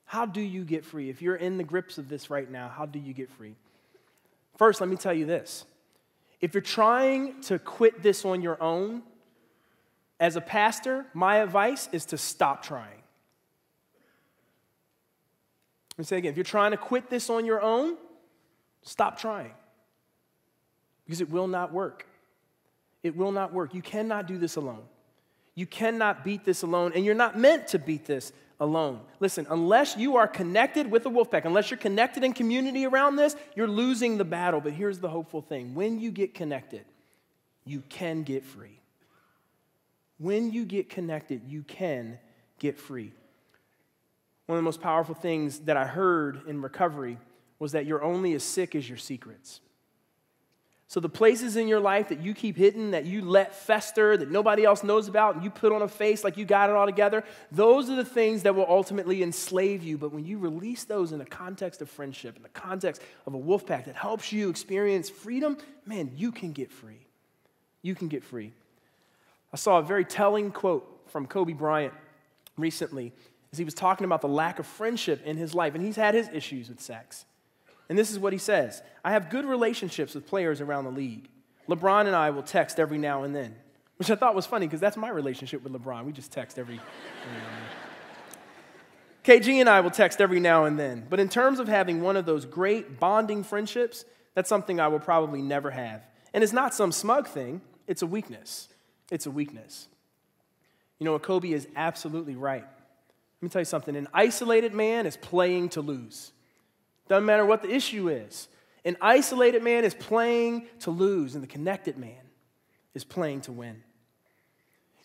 How do you get free? If you're in the grips of this right now, how do you get free? First, let me tell you this. If you're trying to quit this on your own, as a pastor, my advice is to stop trying. Let me say it again. If you're trying to quit this on your own, stop trying. Because it will not work. It will not work. You cannot do this alone. You cannot beat this alone, and you're not meant to beat this alone. Listen, unless you are connected with the wolf pack, unless you're connected in community around this, you're losing the battle. But here's the hopeful thing. When you get connected, you can get free. When you get connected, you can get free. One of the most powerful things that I heard in recovery was that you're only as sick as your secrets. So the places in your life that you keep hidden, that you let fester, that nobody else knows about, and you put on a face like you got it all together, those are the things that will ultimately enslave you. But when you release those in the context of friendship, in the context of a wolf pack that helps you experience freedom, man, you can get free. You can get free. I saw a very telling quote from Kobe Bryant recently as he was talking about the lack of friendship in his life, and he's had his issues with sex. And this is what he says: I have good relationships with players around the league. LeBron and I will text every now and then, which I thought was funny because that's my relationship with LeBron. We just text every now and then. KG and I will text every now and then. But in terms of having one of those great bonding friendships, that's something I will probably never have. And it's not some smug thing. It's a weakness. It's a weakness. You know what? Kobe is absolutely right. Let me tell you something. An isolated man is playing to lose. Doesn't matter what the issue is. An isolated man is playing to lose, and the connected man is playing to win.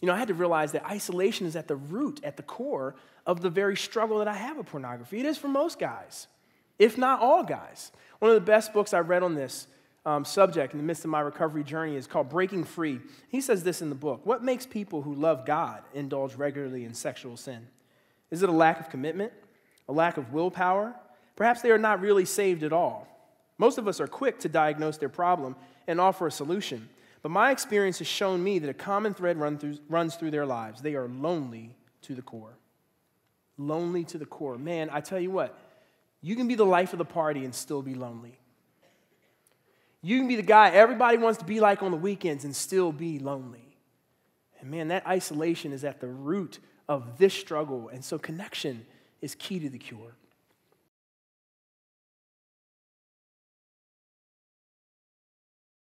You know, I had to realize that isolation is at the root, at the core of the very struggle that I have with pornography. It is for most guys, if not all guys. One of the best books I read on this subject in the midst of my recovery journey is called Breaking Free. He says this in the book: what makes people who love God indulge regularly in sexual sin? Is it a lack of commitment? A lack of willpower? Perhaps they are not really saved at all. Most of us are quick to diagnose their problem and offer a solution. But my experience has shown me that a common thread runs through their lives. They are lonely to the core. Lonely to the core. Man, I tell you what, you can be the life of the party and still be lonely. You can be the guy everybody wants to be like on the weekends and still be lonely. And man, that isolation is at the root of this struggle. And so connection is key to the cure.